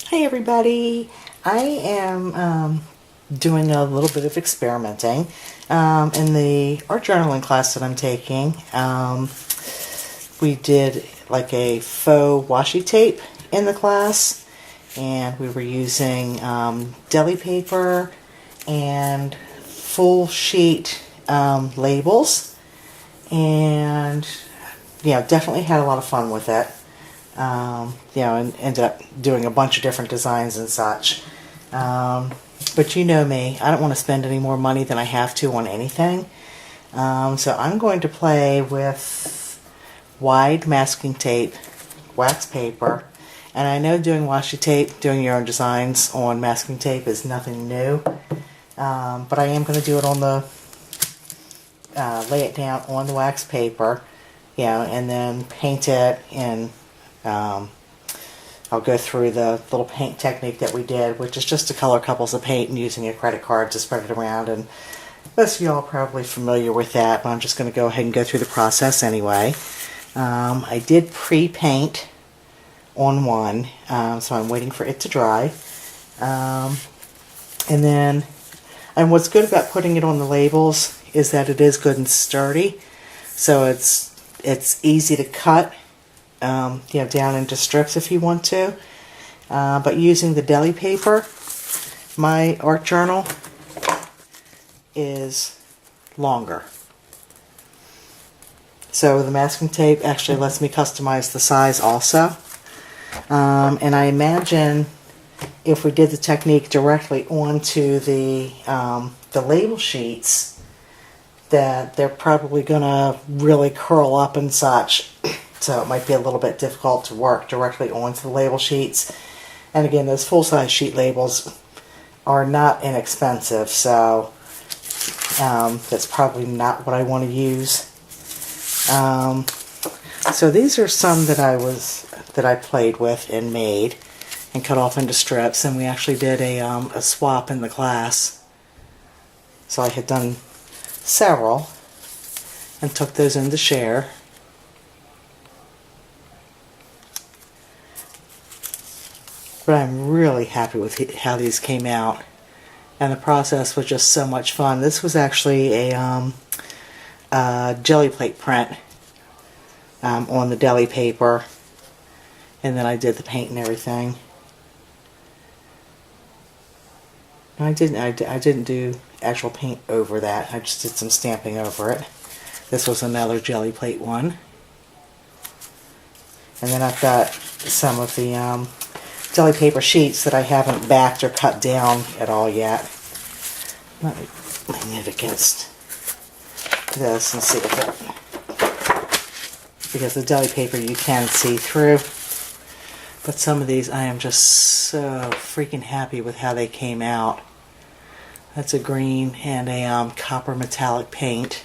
Hey everybody! I am doing a little bit of experimenting in the art journaling class that I'm taking. We did like a faux washi tape in the class, and we were using deli paper and full sheet labels, and definitely had a lot of fun with it. And ended up doing a bunch of different designs and such. But you know me, I don't want to spend any more money than I have to on anything. So I'm going to play with wide masking tape, wax paper, and I know doing washi tape, doing your own designs on masking tape is nothing new. But I am going to do it on the, lay it down on the wax paper, and then paint it in. I'll go through the little paint technique that we did, which is just to color couples of paint and using a credit card to spread it around. And most of y'all are probably familiar with that, but I'm just going to go ahead and go through the process anyway. I did pre-paint on one, so I'm waiting for it to dry. And what's good about putting it on the labels is that it is good and sturdy, so it's easy to cut. Down into strips if you want to. But using the deli paper, my art journal is longer. So the masking tape actually lets me customize the size also. And I imagine if we did the technique directly onto the label sheets, that they're probably going to really curl up and such. So it might be a little bit difficult to work directly onto the label sheets. And again, those full-size sheet labels are not inexpensive, so that's probably not what I want to use. So these are some that I played with and made and cut off into strips, and we actually did a swap in the class. So I had done several and took those in to share. But I'm really happy with how these came out, and the process was just so much fun. This was actually a jelly plate print on the deli paper, and then I did the paint and everything. I didn't do actual paint over that. I just did some stamping over it. This was another jelly plate one, and then I've got some of the deli paper sheets that I haven't backed or cut down at all yet. Let me lean it against this and see if it, because the deli paper you can see through. But some of these I am just so freaking happy with how they came out. That's a green and a copper metallic paint.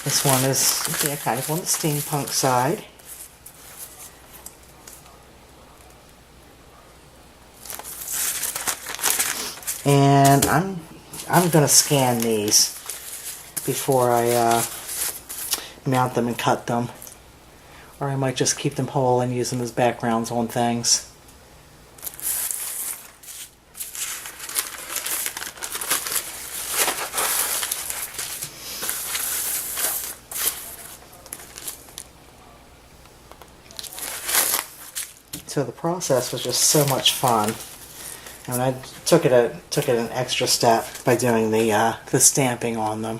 This one is kind of on the steampunk side. And I'm going to scan these before I mount them and cut them. Or I might just keep them whole and use them as backgrounds on things. So the process was just so much fun. And I took it an extra step by doing the stamping on them.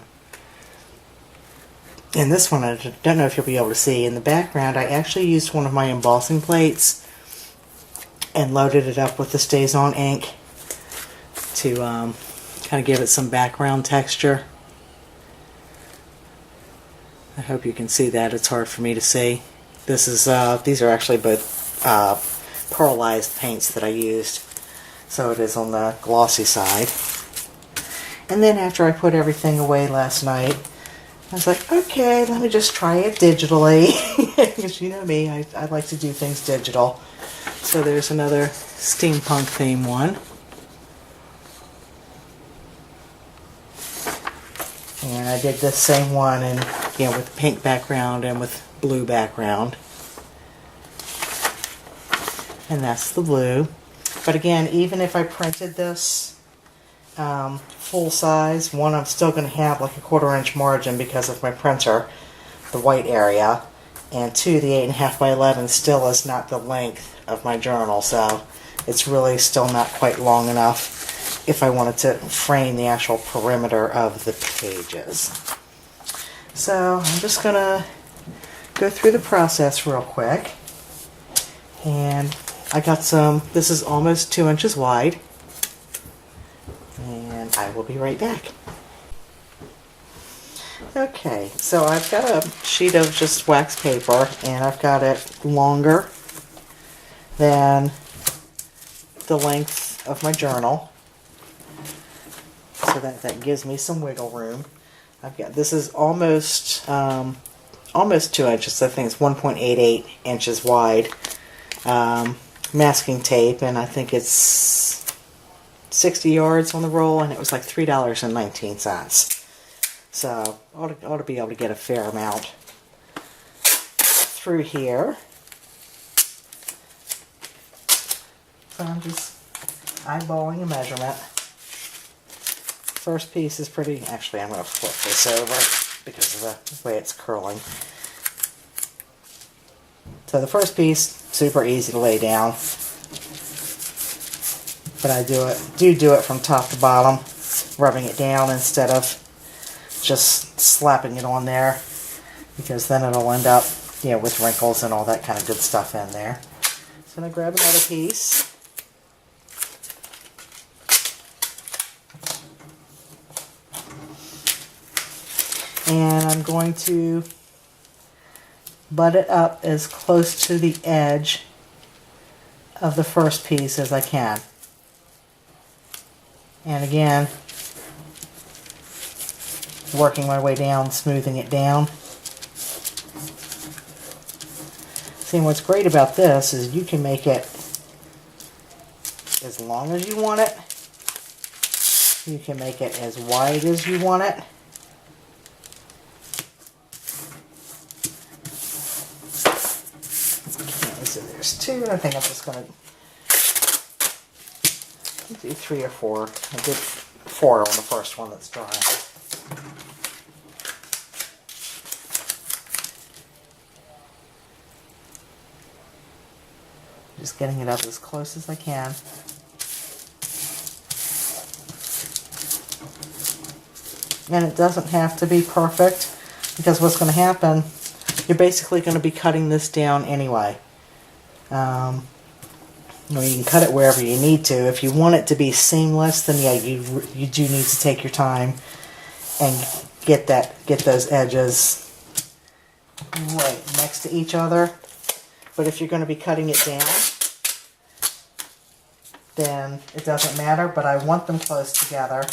In this one, I don't know if you'll be able to see, in the background I actually used one of my embossing plates and loaded it up with the StazOn ink to kind of give it some background texture. I hope you can see that. It's hard for me to see. These are actually both pearlized paints that I used. So it is on the glossy side. And then after I put everything away last night, I was like, okay, let me just try it digitally. Because you know me, I like to do things digital. So there's another steampunk theme one. And I did the same one, and with pink background and with blue background. and that's the blue. But again, even if I printed this full size, one, I'm still going to have like a 1/4 inch margin because of my printer, the white area, and two, the 8.5 by 11 still is not the length of my journal, so it's really still not quite long enough if I wanted to frame the actual perimeter of the pages. So I'm just going to go through the process real quick. And I got some, this is almost 2 inches wide. And I will be right back. Okay, so I've got a sheet of just wax paper, and I've got it longer than the length of my journal, so that gives me some wiggle room. I've got, this is almost 2 inches. I think it's 1.88 inches wide. Masking tape, and I think it's 60 yards on the roll, and it was like $3.19. So ought to be able to get a fair amount through here. So I'm just eyeballing a measurement. First piece is pretty, actually I'm going to flip this over because of the way it's curling. So the first piece, super easy to lay down. But I do it from top to bottom, rubbing it down instead of just slapping it on there, because then it'll end up, you know, with wrinkles and all that kind of good stuff in there. So I'm going to grab another piece. And I'm going to butt it up as close to the edge of the first piece as I can. And again, working my way down, smoothing it down. See, what's great about this is you can make it as long as you want it. You can make it as wide as you want it. Okay, so there's two. I think I'm just going to do 3 or 4. I did 4 on the first one that's drying. Just getting it up as close as I can. And it doesn't have to be perfect, because what's going to happen, you're basically going to be cutting this down anyway. You know, you can cut it wherever you need to. If you want it to be seamless, then yeah, you do need to take your time and get those edges right next to each other. But if you're going to be cutting it down, then it doesn't matter, but I want them close together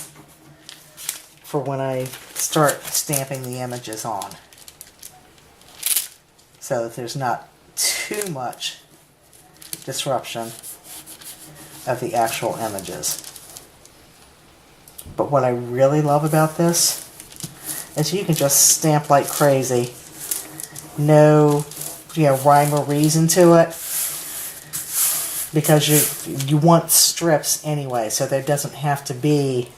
for when I start stamping the images on, so that there's not too much disruption of the actual images. But what I really love about this is you can just stamp like crazy. No, you know, rhyme or reason to it, because you want strips anyway, so there doesn't have to be,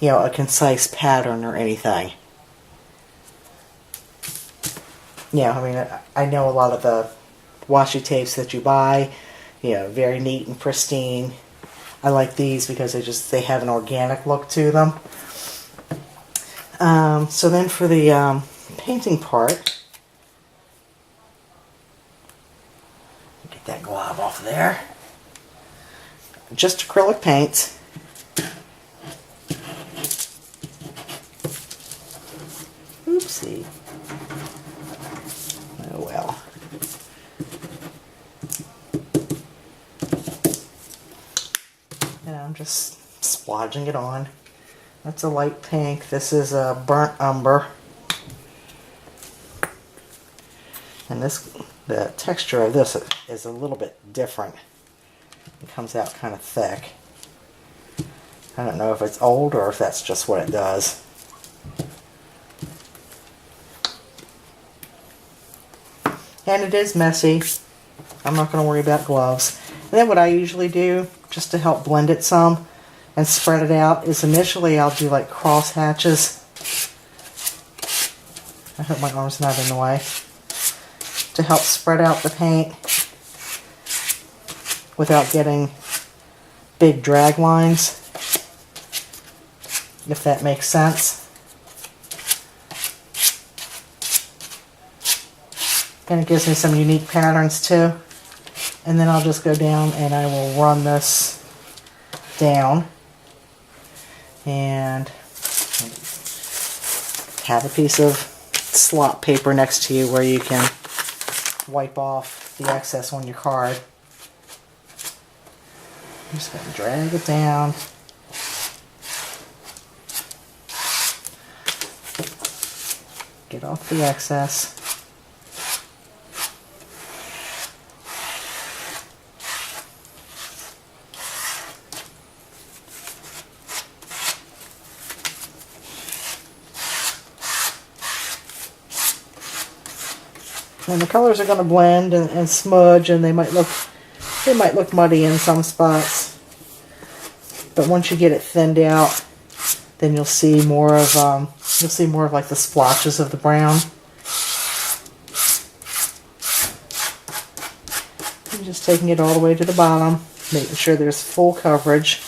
you know, a concise pattern or anything. Yeah, I mean, I know a lot of the washi tapes that you buy, you know, very neat and pristine. I like these because they have an organic look to them. So then for the painting part, get that glob off there. Just acrylic paint. Oopsie. Oh well. And I'm just splodging it on. That's a light pink. This is a burnt umber. And the texture of this is a little bit different. It comes out kind of thick. I don't know if it's old or if that's just what it does. And it is messy. I'm not going to worry about gloves. then what I usually do, just to help blend it some and spread it out, is initially I'll do like cross hatches. I hope my arm's not in the way. To help spread out the paint without getting big drag lines, if that makes sense. And it gives me some unique patterns too. And then I'll just go down and I will run this down and have a piece of slop paper next to you where you can wipe off the excess on your card. I'm just going to drag it down. Get off the excess. And the colors are going to blend and smudge, and they might look muddy in some spots. But once you get it thinned out, then you'll see more of like the splotches of the brown. I'm just taking it all the way to the bottom, making sure there's full coverage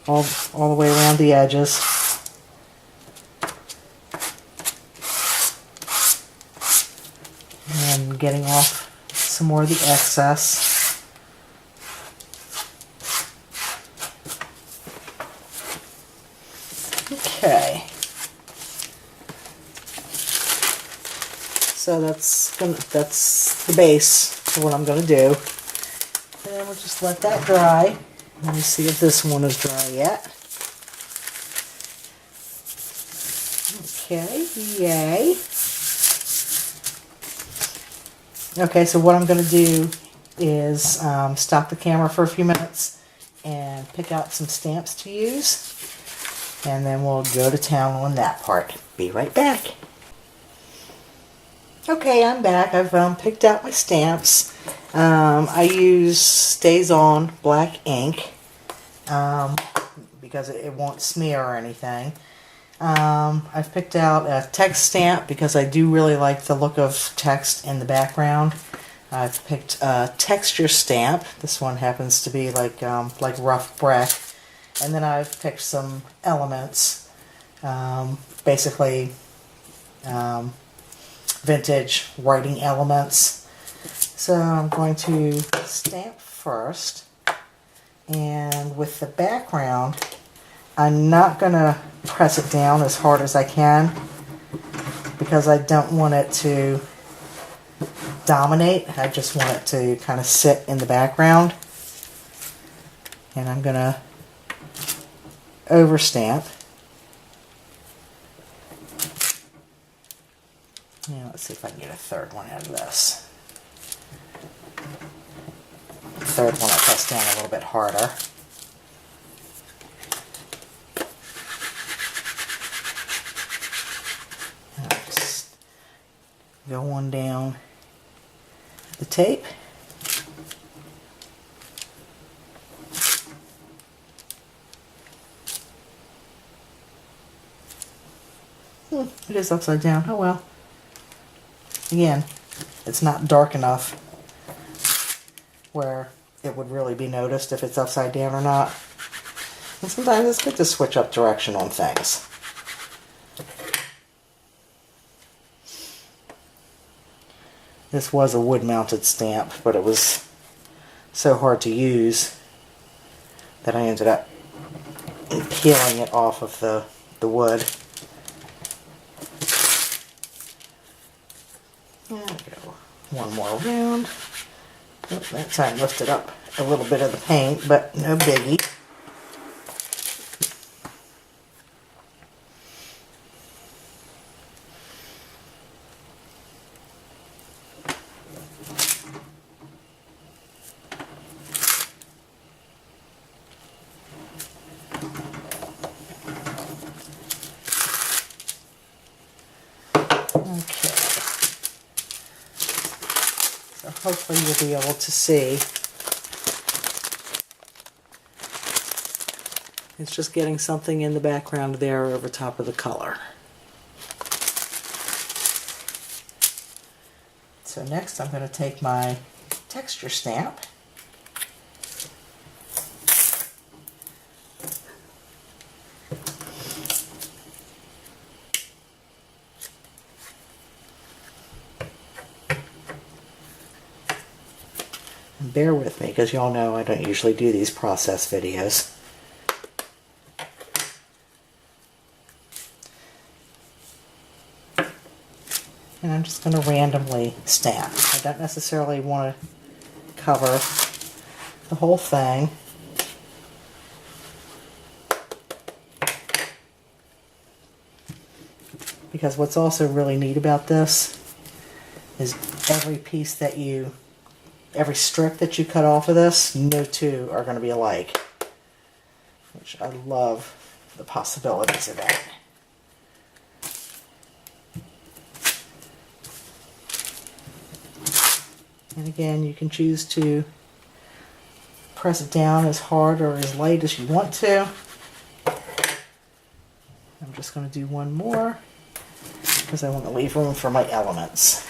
all the way around the edges. And getting off some more of the excess. Okay. So that's the base for what I'm going to do. And we'll just let that dry. Let me see if this one is dry yet. Okay, yay. Okay, so what I'm going to do is stop the camera for a few minutes and pick out some stamps to use, and then we'll go to town on that part. Be right back. Okay, I'm back. I've picked out my stamps. I use Stays On black ink because it won't smear or anything. I've picked out a text stamp because I do really like the look of text in the background. I've picked a texture stamp. This one happens to be like rough brick. And then I've picked some elements, basically vintage writing elements. So I'm going to stamp first, and with the background, I'm not going to press it down as hard as I can because I don't want it to dominate. I just want it to kind of sit in the background. And I'm going to overstamp. Now let's see if I can get a third one out of this. The third one I'll press down a little bit harder. Go one down the tape. It is upside down. Oh well. Again, it's not dark enough where it would really be noticed if it's upside down or not. And sometimes it's good to switch up direction on things. This was a wood-mounted stamp, but it was so hard to use that I ended up peeling it off of the wood. There we go. One more round. Oh, that time lifted up a little bit of the paint, but no biggie. Hopefully you'll be able to see It's just getting something in the background there over top of the color. So next I'm going to take my texture stamp and bear with me because y'all know I don't usually do these process videos. And I'm just going to randomly stamp. I don't necessarily want to cover the whole thing. Because what's also really neat about this is every strip that you cut off of this, no two are going to be alike. Which I love the possibilities of that. And again, you can choose to press it down as hard or as light as you want to. I'm just going to do one more because I want to leave room for my elements.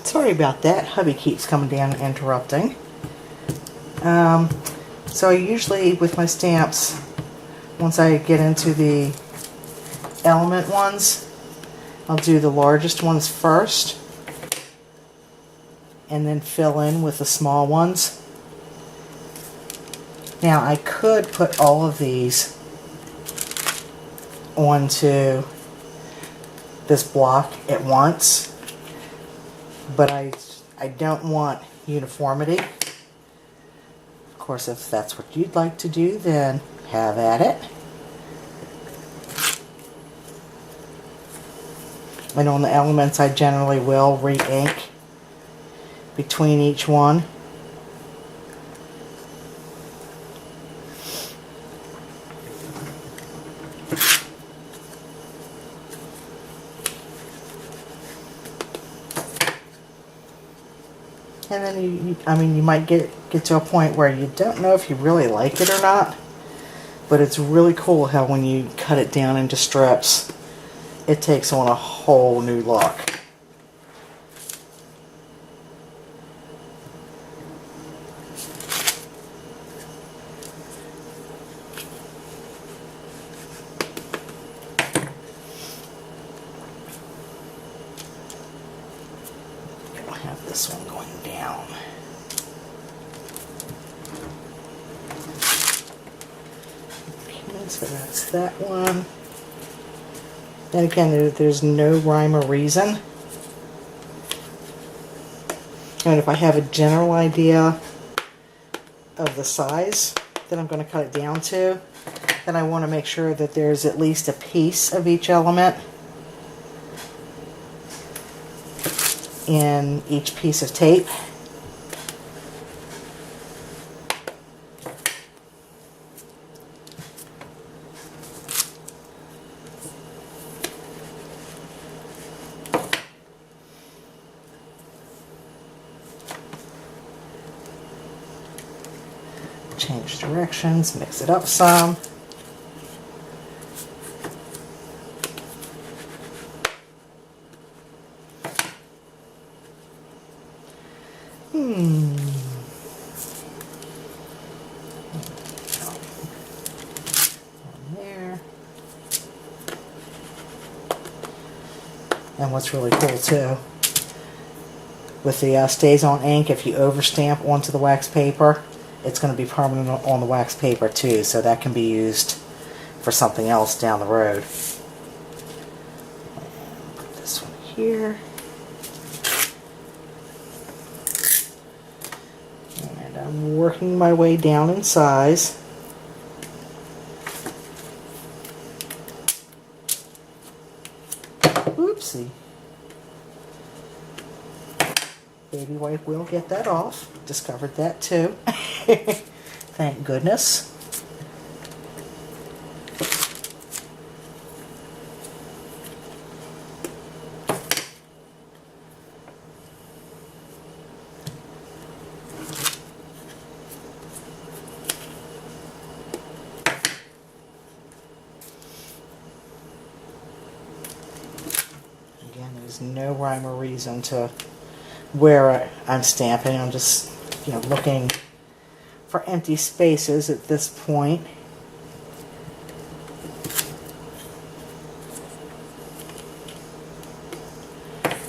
Sorry about that. Hubby keeps coming down and interrupting. So I usually, with my stamps, once I get into the element ones, I'll do the largest ones first and then fill in with the small ones. Now I could put all of these onto this block at once, but I don't want uniformity. Of course, if that's what you'd like to do, then have at it. And on the elements, I generally will re-ink between each one. And then you might get to a point where you don't know if you really like it or not. But it's really cool how when you cut it down into strips, it takes on a whole new look. I'll have this one going down. So that's that one. And again, there's no rhyme or reason. And if I have a general idea of the size that I'm going to cut it down to, then I want to make sure that there's at least a piece of each element in each piece of tape. Change directions, mix it up some. There. And what's really cool too, with the stays on ink, if you overstamp onto the wax paper, it's going to be permanent on the wax paper too, so that can be used for something else down the road. Put this one here. And I'm working my way down in size. Oopsie. Baby wipe will get that off. Discovered that too. Thank goodness. There's no rhyme or reason to where I'm stamping. I'm just, looking for empty spaces at this point.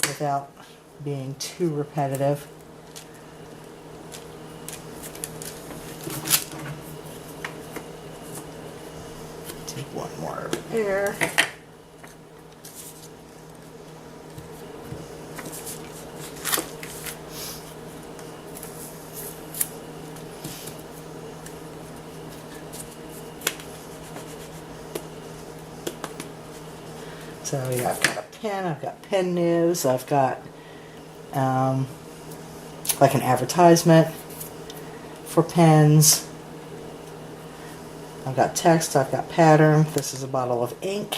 Without being too repetitive. Take one more over there. So yeah, I've got a pen, I've got pen nibs, I've got like an advertisement for pens. I've got text, I've got pattern. This is a bottle of ink.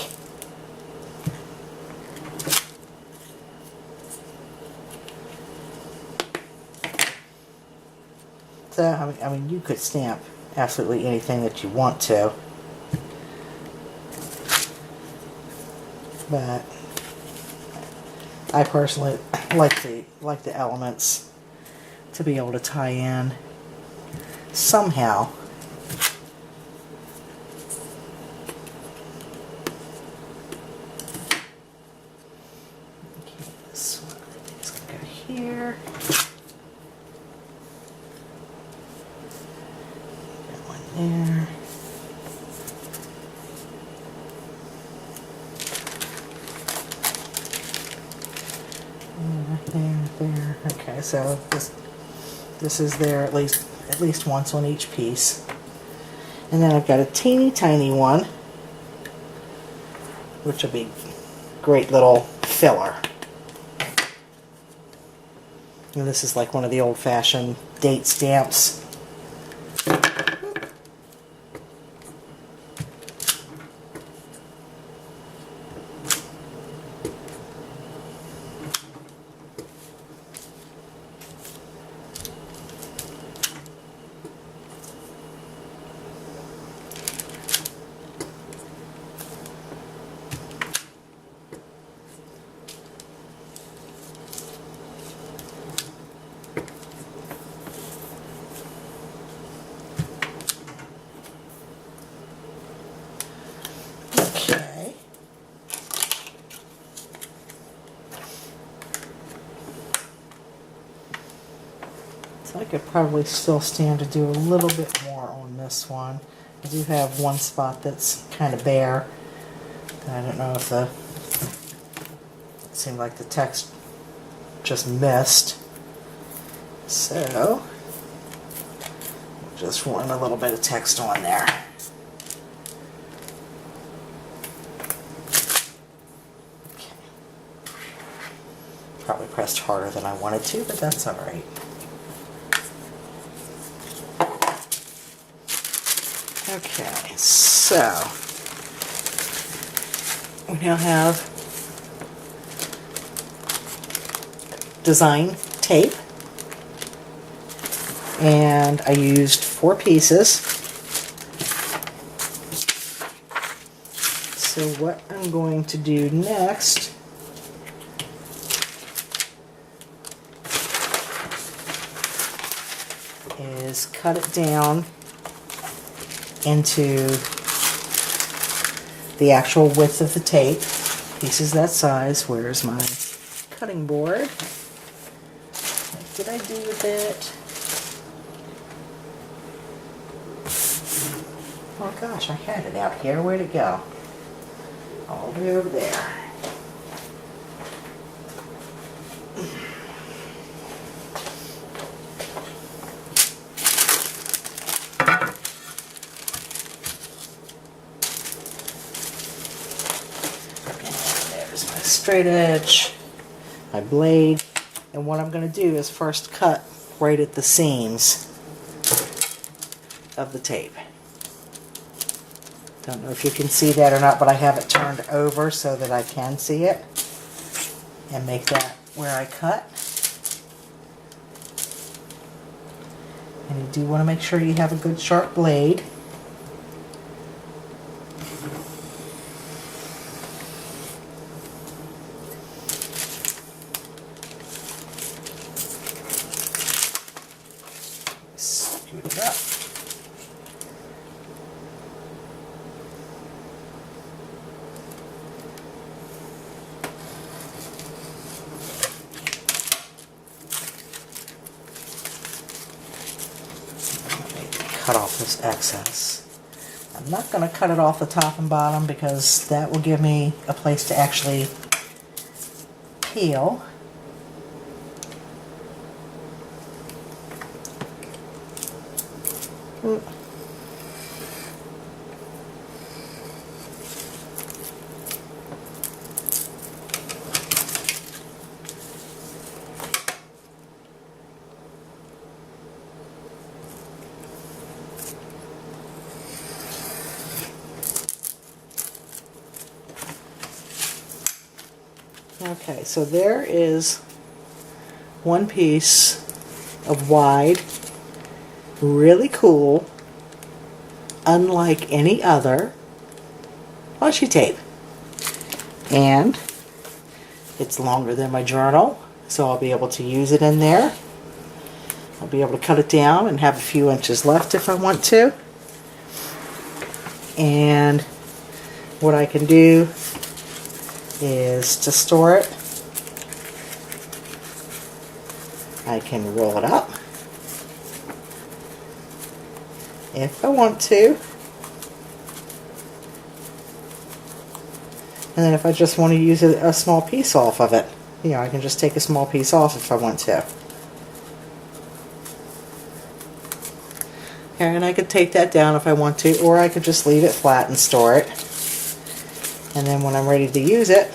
So, I mean, you could stamp absolutely anything that you want to. But I personally like the elements to be able to tie in somehow. Okay, this one is going to go here. That one there. There. Okay, so this is there at least once on each piece, and then I've got a teeny tiny one, which will be great little filler. And this is like one of the old-fashioned date stamps. Okay. So I could probably still stand to do a little bit more on this one. I do have one spot that's kind of bare. I don't know if it seemed like the text just missed. So, just run a little bit of text on there. Okay. Probably pressed harder than I wanted to, but that's all right. Okay, so we now have design tape, and I used 4 pieces. So what I'm going to do next is cut it down into the actual width of the tape, pieces that size. Where's my cutting board? What did I do with it? Oh gosh, I had it out here. Where'd it go? All the way over there. Straight edge, my blade, and what I'm going to do is first cut right at the seams of the tape. Don't know if you can see that or not, but I have it turned over so that I can see it, and make that where I cut. And you do want to make sure you have a good sharp blade. cut off this excess. I'm not going to cut it off the top and bottom because that will give me a place to actually peel. Okay, so there is one piece of wide, really cool, unlike any other washi tape. And it's longer than my journal, so I'll be able to use it in there. I'll be able to cut it down and have a few inches left if I want to. And what I can do is to store it, I can roll it up if I want to, and then if I just want to use a small piece off of it, you know, I can just take a small piece off if I want to. And I could take that down if I want to, or I could just leave it flat and store it. And then when I'm ready to use it,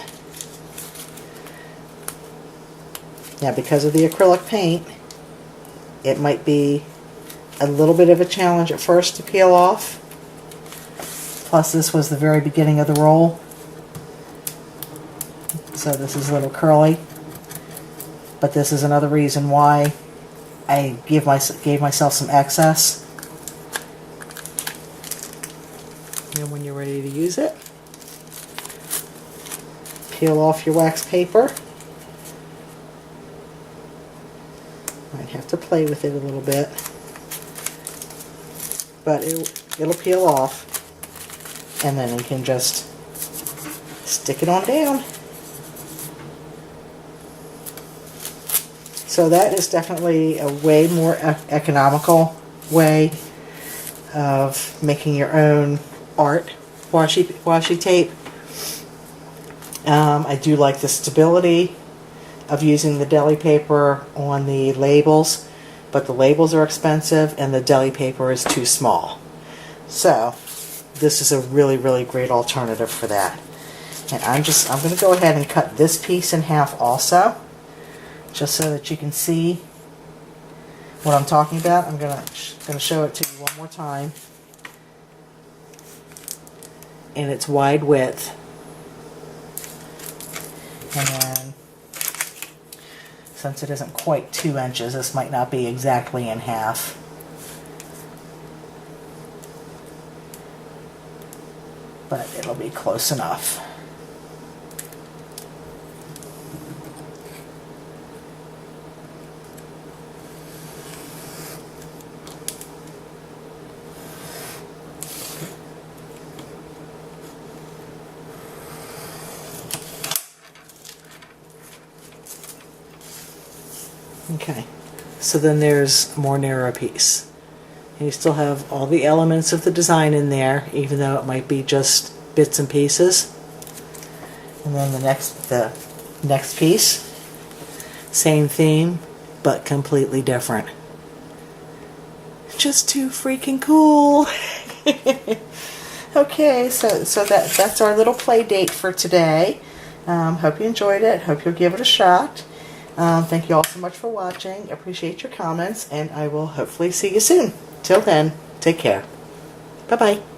now because of the acrylic paint, it might be a little bit of a challenge at first to peel off. Plus this was the very beginning of the roll, so this is a little curly. But this is another reason why I gave myself some excess. And when you're ready to use it, peel off your wax paper. Might have to play with it a little bit, but it'll peel off, and then you can just stick it on down. So that is definitely a way more economical way of making your own art washi tape. I do like the stability of using the deli paper on the labels, but the labels are expensive and the deli paper is too small. So this is a really, really great alternative for that. And I'm going to go ahead and cut this piece in half also, just so that you can see what I'm talking about. I'm going to show it to you one more time. In its wide width. And then, since it isn't quite 2 inches, this might not be exactly in half. But it'll be close enough. Okay, so then there's a more narrow piece. And you still have all the elements of the design in there, even though it might be just bits and pieces. And then the next piece, same theme, but completely different. Just too freaking cool. Okay, so that's our little play date for today. Hope you enjoyed it. Hope you'll give it a shot. Thank you all so much for watching. Appreciate your comments, and I will hopefully see you soon. Till then, take care. Bye-bye.